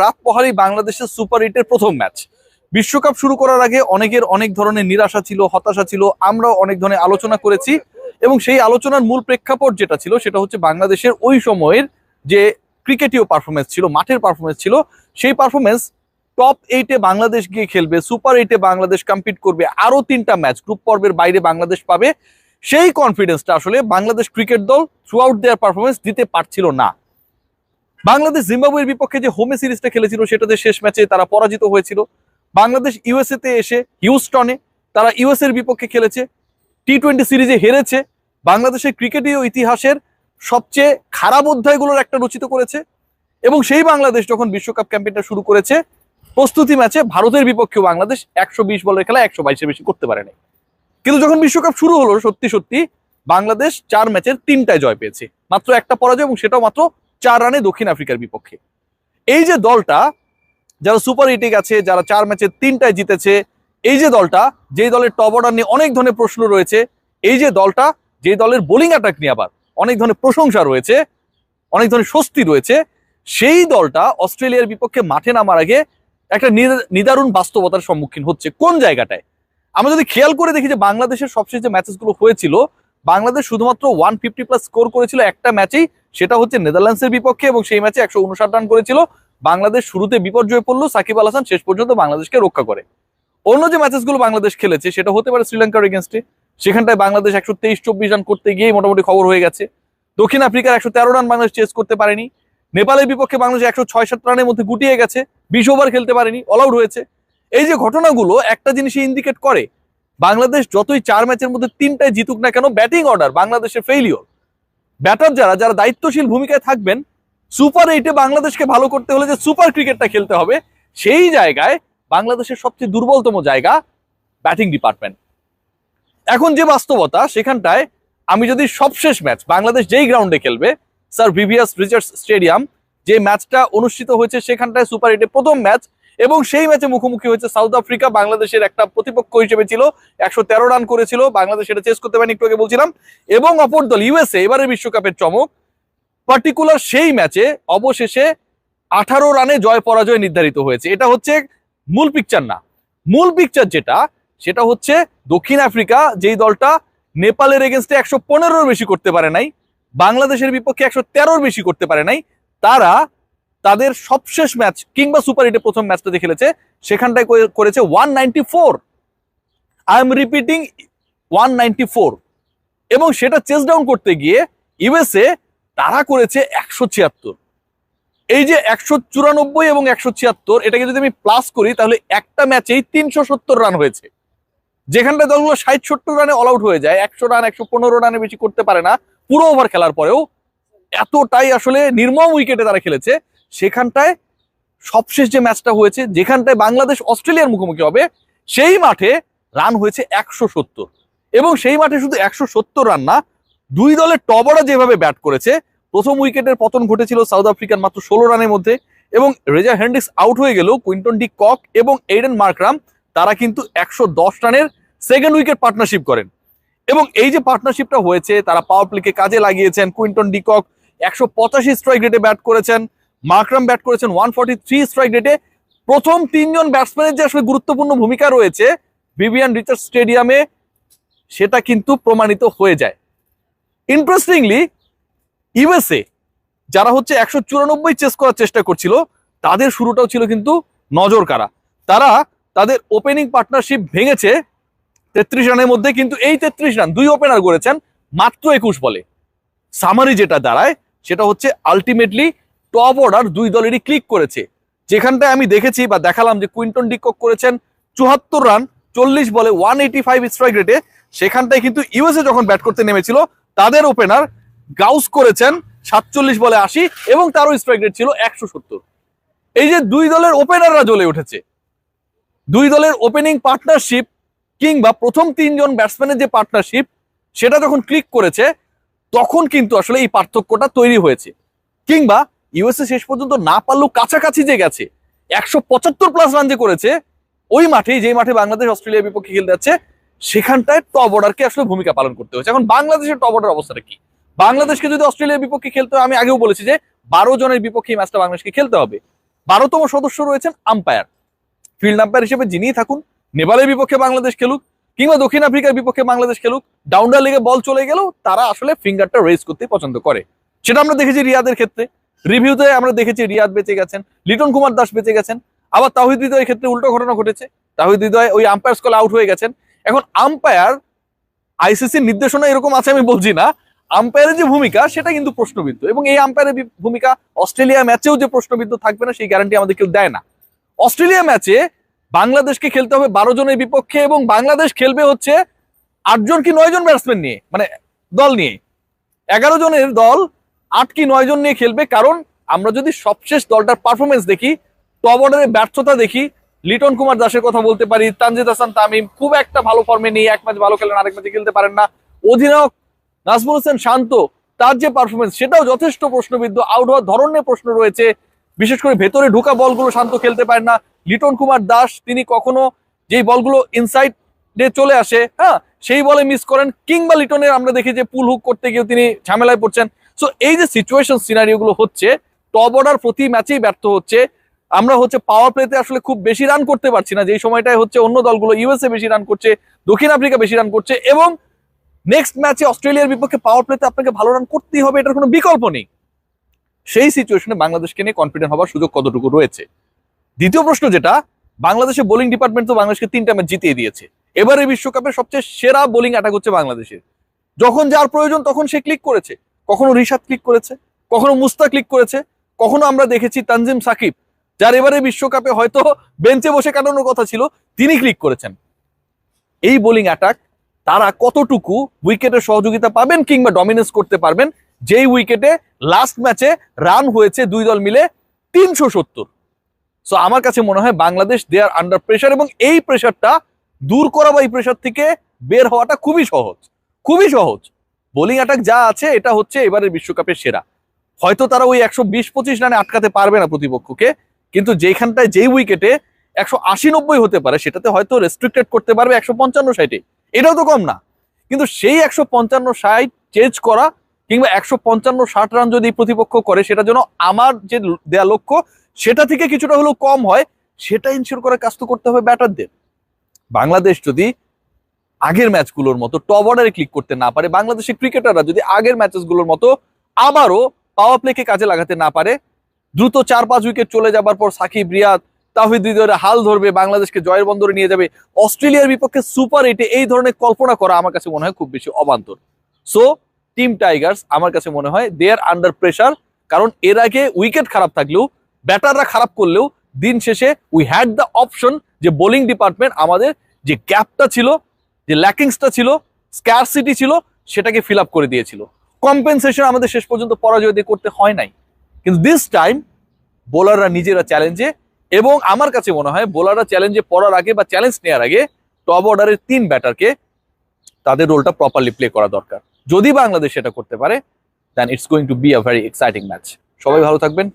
রাত পহারি বাংলাদেশের সুপার এইটের প্রথম ম্যাচ। বিশ্বকাপ শুরু করার আগে অনেকের অনেক ধরনের নিরাশা ছিল, হতাশা ছিল, আমরাও অনেক ধরনের আলোচনা করেছি এবং সেই আলোচনার মূল প্রেক্ষাপট যেটা ছিল সেটা হচ্ছে বাংলাদেশের ওই সময়ের যে ক্রিকেটীয় পারফরমেন্স ছিল, মাঠের পারফরমেন্স ছিল, সেই পারফরমেন্স টপ 8-এ বাংলাদেশ গিয়ে খেলবে, সুপার 8-এ বাংলাদেশ কম্পিট করবে, আরো 3টা ম্যাচ গ্রুপ পর্বের বাইরে বাংলাদেশ পাবে, সেই কনফিডেন্সটা আসলে বাংলাদেশ ক্রিকেট দল থ্রু আউট দেয়ার পারফরমেন্স দিতে পারছিল না। বাংলাদেশ জিম্বাবুয়ের বিপক্ষে যে হোমে সিরিজটা খেলেছিল সেটাতে শেষ ম্যাচে তারা পরাজিত হয়েছিল। বাংলাদেশ ইউএসএ তে এসে হিউস্টনে তারা ইউএসএর বিপক্ষে খেলেছে, টি-20 সিরিজে হেরেছে, বাংলাদেশের ক্রিকেটীয় ইতিহাসের সবচেয়ে খারাপ অধ্যায়গুলোর একটা রচিত করেছে। এবং সেই বাংলাদেশ যখন বিশ্বকাপ ক্যাম্পেইনটা শুরু করেছে, প্রস্তুতি ম্যাচে ভারতের বিপক্ষেও বাংলাদেশ 120 বলের খেলা 122-এর বেশি করতে পারেনি। কিন্তু যখন বিশ্বকাপ শুরু হলো সত্যি সত্যি বাংলাদেশ 4 ম্যাচের 3টায় জয় পেয়েছে, মাত্র একটা পরাজয়, এবং সেটাও মাত্র 4 রানে দক্ষিণ আফ্রিকার বিপক্ষে। এই যে দলটা যারা সুপার 8-এ গেছে, যারা 4 ম্যাচের 3টায় জিতেছে, এই যে দলটা, যেই দলের টপ অর্ডার নিয়ে অনেক ধরনের প্রশ্ন রয়েছে, এই যে দলটা, যে দলের বোলিং অ্যাটাক নিয়ে আবার অনেক ধরনের প্রশংসা রয়েছে, অনেক ধরনের স্বস্তি রয়েছে, সেই দলটা অস্ট্রেলিয়ার বিপক্ষে মাঠে নামার আগে একটা নিদারুণ বাস্তবতার সম্মুখীন হচ্ছে। কোন জায়গাটায় আমরা যদি খেয়াল করে দেখি যে বাংলাদেশের সবশেষ যে ম্যাচেসগুলো হয়েছিল, বাংলাদেশ শুধুমাত্র 150+ স্কোর করেছিল একটা ম্যাচেই, সেটা হচ্ছে নেদারল্যান্ডসের বিপক্ষে, এবং সেই ম্যাচে 159 রান করেছিল। বাংলাদেশ শুরুতে বিপর্যয়ে পড়লো, সাকিব আল হাসান শেষ পর্যন্ত বাংলাদেশকে রক্ষা করে। অন্য যে ম্যাচেসগুলো বাংলাদেশ খেলেছে সেটা হতে পারে শ্রীলঙ্কার এগেনস্টে, সেখানটায় বাংলাদেশ 123-24 রান করতে গিয়েই মোটামুটি খবর হয়ে গেছে। দক্ষিণ আফ্রিকার 113 রান বাংলাদেশ চেস করতে পারেনি। নেপালের বিপক্ষে বাংলাদেশ 106-7 রানের মধ্যে গুটিয়ে গেছে, 20 ওভার খেলতে পারেনি, অল আউট হয়েছে। এই যে ঘটনাগুলো একটা জিনিসই ইন্ডিকেট করে, বাংলাদেশ যতই 4 ম্যাচের মধ্যে 3টায় জিতুক না কেন, ব্যাটিং অর্ডার বাংলাদেশের ফেইলিওর। ব্যাটার যারা দায়িত্বশীল ভূমিকায় থাকবেন, সুপার 8-এ বাংলাদেশকে ভালো করতে হলে যে সুপার ক্রিকেটটা খেলতে হবে, সেই জায়গায় বাংলাদেশের সবচেয়ে দুর্বলতম জায়গা ব্যাটিং ডিপার্টমেন্ট। এখন যে বাস্তবতা, সেখানটায় আমি যদি সবশেষ ম্যাচ বাংলাদেশ যেই গ্রাউন্ডে খেলবে, স্যার ভিভিয়াস রিচার্ডস স্টেডিয়াম, যে ম্যাচটা অনুষ্ঠিত হয়েছে সেখানটায় সুপার 8-এ প্রথম ম্যাচ, এবং সেই ম্যাচে মুখোমুখি হয়েছে সাউথ আফ্রিকা, বাংলাদেশের একটা প্রতিপক্ষ হিসেবে ছিল, 113 রান করেছিল, বাংলাদেশ এটা চেস করতে পারেনি, একটু আগে বলছিলাম। এবং অপর দল ইউএসএ, এবারের বিশ্বকাপের চমক, পার্টিকুলার সেই ম্যাচে অবশেষে 18 রানে জয় পরাজয় নির্ধারিত হয়েছে। এটা হচ্ছে মূল পিকচার না, মূল পিকচার যেটা, সেটা হচ্ছে দক্ষিণ আফ্রিকা, যেই দলটা নেপালের এগেনস্টে 115-এর বেশি করতে পারে নাই, বাংলাদেশের বিপক্ষে 113-এর বেশি করতে পারে নাই, তারা তাদের সবশেষ ম্যাচ কিংবা সুপার 8-এ প্রথম ম্যাচটাতে খেলেছে, সেখানটায় করেছে 194। I am repeating, 194। এবং সেটা চেস ডাউন করতে গিয়ে ইউএসএ তারা করেছে 176। এই যে 194 এবং 176, এটাকে যদি আমি প্লাস করি তাহলে একটা ম্যাচেই 370 রান হয়েছে। যেখানটা দলগুলো 60-70 রানে অল আউট হয়ে যায়, 100 রান 115 রানে বেশি করতে পারে না পুরো ওভার খেলার পরেও, এতটাই আসলে নির্মম উইকেটে তারা খেলেছে। সেখানটায় সবশেষ যে ম্যাচটা হয়েছে, যেখানটায় বাংলাদেশ অস্ট্রেলিয়ার মুখোমুখি হবে, সেই মাঠে রান হয়েছে 170। এবং সেই মাঠে শুধু 170 রান না, দুই দলের টপ অর্ডার যেভাবে ব্যাট করেছে, প্রথম উইকেটের পতন ঘটেছিল সাউথ আফ্রিকার মাত্র 16 রানের মধ্যে, এবং রেজা হেন্ড্রিক্স আউট হয়ে গেল, কুইন্টন ডি কক এবং এইডেন মার্করাম তারা কিন্তু 110 রানের সেকেন্ড উইকেট পার্টনারশিপ করেন। এবং এই যে পার্টনারশিপটা হয়েছে, তারা পাওয়ার প্লেকে কাজে লাগিয়েছেন। কুইন্টন ডি কক 185 স্ট্রাইক রেটে ব্যাট করেছেন, মার্করাম ব্যাট করেছেন 143 স্ট্রাইক রেটে। প্রথম 3 জন ব্যাটসম্যানের যে আসলে গুরুত্বপূর্ণ ভূমিকা রয়েছে ভিভিয়ান রিচার্ডস স্টেডিয়ামে, সেটা কিন্তু প্রমাণিত হয়ে যায়। ইন্টারেস্টিংলি, ইউএসএ যারা হচ্ছে 194 চেস করার চেষ্টা করছিল, তাদের শুরুটাও ছিল কিন্তু নজর কাড়া। তারা তাদের ওপেনিং পার্টনারশিপ ভেঙেছে 33 রানের মধ্যে, কিন্তু এই 33 রান দুই ওপেনার করেছেন মাত্র 21 বলে। সামারি যেটা দাঁড়ায় সেটা হচ্ছে আলটিমেটলি টপ অর্ডার দুই দলেরই ক্লিক করেছে। যেখানটায় আমি দেখেছি বা দেখালাম যে কুইন্টন ডি কক করেছেন 74 রান 40 বলে 185 স্ট্রাইক রেটে, সেখানটায় কিন্তু ইউএসএ যখন ব্যাট করতে নেমেছিল, তাদের ওপেনার গাউস করেছেন 47 বলে 80, এবং তারও স্ট্রাইক রেট ছিল 170। এই যে দুই দলের ওপেনাররা জ্বলে উঠেছে, দুই দলের ওপেনিং পার্টনারশিপ কিংবা প্রথম 3 জন ব্যাটসম্যানের যে পার্টনারশিপ, সেটা যখন ক্লিক করেছে, তখন কিন্তু আসলে এই পার্থক্যটা তৈরি হয়েছে। কিংবা ইউএসএ শেষ পর্যন্ত না পারলেও কাছাকাছি যে গেছে, 175+ রান যে করেছে ওই মাঠেই, যেই মাঠে বাংলাদেশ অস্ট্রেলিয়ার বিপক্ষে খেলতে যাচ্ছে, সেখানটায় টপ অর্ডারকে আসলে ভূমিকা পালন করতে হয়েছে। এখন বাংলাদেশের টপ অর্ডার অবস্থাটা কি? বাংলাদেশকে যদি অস্ট্রেলিয়ার বিপক্ষে খেলতে হয়, আমি আগেও বলেছি যে 12 জনের বিপক্ষে এই ম্যাচটা বাংলাদেশকে খেলতে হবে। 12তম সদস্য রয়েছেন আম্পায়ার। ফিল্ড আম্পায়ার হিসেবে যিনিই থাকুন, নেপালের বিপক্ষে বাংলাদেশ খেলুক কিংবা দক্ষিণ আফ্রিকার বিপক্ষে বাংলাদেশ খেলুক, ডাউন্ডার লিগে বল চলে গেলেও তারা আসলে ফিঙ্গারটা রেজ করতে পছন্দ করে। সেটা আমরা দেখেছি রিয়াদের ক্ষেত্রে, রিভিউতে আমরা দেখেছি রিয়াদ বেঁচে গেছেন, লিটন কুমার দাস বেঁচে গেছেন। আবার তাওহিদ হৃদয়ের ক্ষেত্রে উল্টো ঘটনা ঘটেছে, তাওহিদ হৃদয় ওই আম্পায়ার স্কলে আউট হয়ে গেছেন। এখন আম্পায়ার, আইসিসির নির্দেশনা এরকম আছে আমি বলছি না, আম্পায়ারের যে ভূমিকা সেটা কিন্তু প্রশ্নবিদ্ধ, এবং এই আম্পায়ারের ভূমিকা অস্ট্রেলিয়া ম্যাচেও যে প্রশ্নবিদ্ধ থাকবে না সেই গ্যারান্টি আমাদের কেউ দেয় না। অস্ট্রেলিয়া ম্যাচে বাংলাদেশকে খেলতে হবে 12 জনের বিপক্ষে, এবং বাংলাদেশ খেলবে হচ্ছে 8 জন কি 9 জন ব্যাটসম্যান নিয়ে, মানে দল নিয়ে। 11 জনের দল 8 কি 9 জন নিয়ে খেলবে, কারণ আমরা যদি সবশেষ দলটার পারফরমেন্স দেখি, টপ অর্ডারের ব্যর্থতা দেখি, লিটন কুমার দাসের কথা বলতে পারি, তানজিদ হাসান তামিম খুব একটা ভালো ফর্মে নেই, এক ম্যাচ ভালো খেলেন, আরেক ম্যাচে খেলতে পারেন না। অধিনায়ক নাজমুল হোসেন শান্ত, তার যে পারফরমেন্স সেটাও যথেষ্ট প্রশ্নবিদ্ধ, আউট হওয়ার ধরনের প্রশ্ন রয়েছে, বিশেষ করে ভেতরে ঢোকা বলগুলো শান্ত খেলতে পারেন না। লিটন কুমার দাস তিনি কখনো যেই বলগুলো ইনসাইড ডে চলে আসে, হ্যাঁ, সেই বলে মিস করেন, কিংবা লিটনের আমরা দেখি যে পুল হুক করতে গিয়ে তিনি ঝামেলায় পড়ছেন। সো এই যে সিচুয়েশন সিনারিও গুলো হচ্ছে, টপ অর্ডার প্রতি ম্যাচেই ব্যর্থ হচ্ছে। আমরা হচ্ছে পাওয়ার প্লেতে আসলে খুব বেশি রান করতে পারছি না, যেই সময়টায় হচ্ছে অন্য দলগুলো, ইউএসএ বেশি রান করছে, দক্ষিণ আফ্রিকা বেশি রান করছে, এবং নেক্সট ম্যাচে অস্ট্রেলিয়ার বিপক্ষে পাওয়ার প্লেতে আপনাকে ভালো রান করতেই হবে, এটার কোনো বিকল্প নেই। সেই সিচুয়েশনে বাংলাদেশকে নিয়ে কনফিডেন্ট হওয়ার সুযোগ কতটুকু রয়েছে? দ্বিতীয় প্রশ্ন যেটা, বাংলাদেশের বোলিং ডিপার্টমেন্ট তো বাংলাদেশকে 3টা ম্যাচ জিতিয়ে দিয়েছে। এবারে বিশ্বকাপের সবচেয়ে সেরা বোলিং অ্যাটাক হচ্ছে বাংলাদেশের। যখন যার প্রয়োজন তখন সে ক্লিক করেছে, কখনো রিশাদ ক্লিক করেছে, কখনো মুস্তাক ক্লিক করেছে, কখনো আমরা দেখেছি তানজিম সাকিব, যার এবারে বিশ্বকাপে হয়তো বেঞ্চে বসে কাটানোর কথা ছিল, তিনি ক্লিক করেছেন। এই বোলিং অ্যাটাক তারা কতটুকু উইকেটের সহযোগিতা পাবেন কিংবা ডমিনেন্স করতে পারবেন, যেই উইকেটে লাস্ট ম্যাচে রান হয়েছে দুই দল মিলে 370। সো আমার কাছে মনে হয় বাংলাদেশ দে আর আন্ডার প্রেশার, এবং এই প্রেশারটা দূর করা বা এই প্রেশার থেকে বের হওয়াটা খুবই সহজ, খুবই সহজ। বোলিং অ্যাটাক যা আছে এটা হচ্ছে এবারের বিশ্বকাপের সেরা। হয়তো তারা ওই 120-25 রানে আটকাতে পারবে না প্রতিপক্ষকে, কিন্তু যেখানটায় যেই উইকেটে 180-90 হতে পারে সেটাতে হয়তো রেস্ট্রিক্টেড করতে পারবে 155-60। এটাও তো কম না, কিন্তু সেই 155-60 চেঞ্জ করা কিংবা 155-60 রান যদি প্রতিপক্ষ করে, সেটা যেন আমার যে দেয়া লক্ষ্য সেটা থেকে কিছুটা হলেও কম হয়, সেটা ইনশিওর করার কাজ তো করতে হবে ব্যাটারদের। বাংলাদেশ যদি আগের ম্যাচগুলোর মতো টপ অর্ডারে ক্লিক করতে না পারে, বাংলাদেশের ক্রিকেটাররা যদি আগের ম্যাচেসগুলোর মতো আবারও পাওয়ার প্লেকে কাজে লাগাতে না পারে, দ্রুত 4-5 উইকেট চলে যাবার পর সাকিব, রিয়াদ, তাওহিদ হৃদয়ের হাল ধরবে, বাংলাদেশকে জয়ের বন্দরে নিয়ে যাবে, অস্ট্রেলিয়ার বিপক্ষে সুপার 8-এ এই ধরনের কল্পনা করা আমার কাছে মনে হয় খুব বেশি অবান্তর। সো টিম টাইগার্স আমার কাছে মনে হয় দে আর আন্ডার প্রেশার, কারণ এর আগে উইকেট খারাপ থাকলেও, ব্যাটাররা খারাপ করলেও, দিন শেষে উই হ্যাড দ্য অপশন যে বোলিং ডিপার্টমেন্ট আমাদের যে গ্যাপটা ছিল, যে ল্যাকিংসটা ছিল, স্ক্যারসিটি ছিল, সেটাকে ফিল আপ করে দিয়েছিল। কম্পেনসেশন আমাদের শেষ পর্যন্ত পরাজয় দিয়ে করতে হয় নাই, কিন্তু দিস টাইম বোলাররা নিজেরা চ্যালেঞ্জে, এবং আমার কাছে মনে হয় বোলাররা চ্যালেঞ্জে পড়ার আগে বা চ্যালেঞ্জ নেওয়ার আগে টপ অর্ডারের 3 ব্যাটারকে তাদের রোলটা প্রপারলি প্লে করা দরকার। যদি বাংলাদেশ এটা করতে পারে, then it's going to be a very exciting match. সবাই ভালো থাকবেন।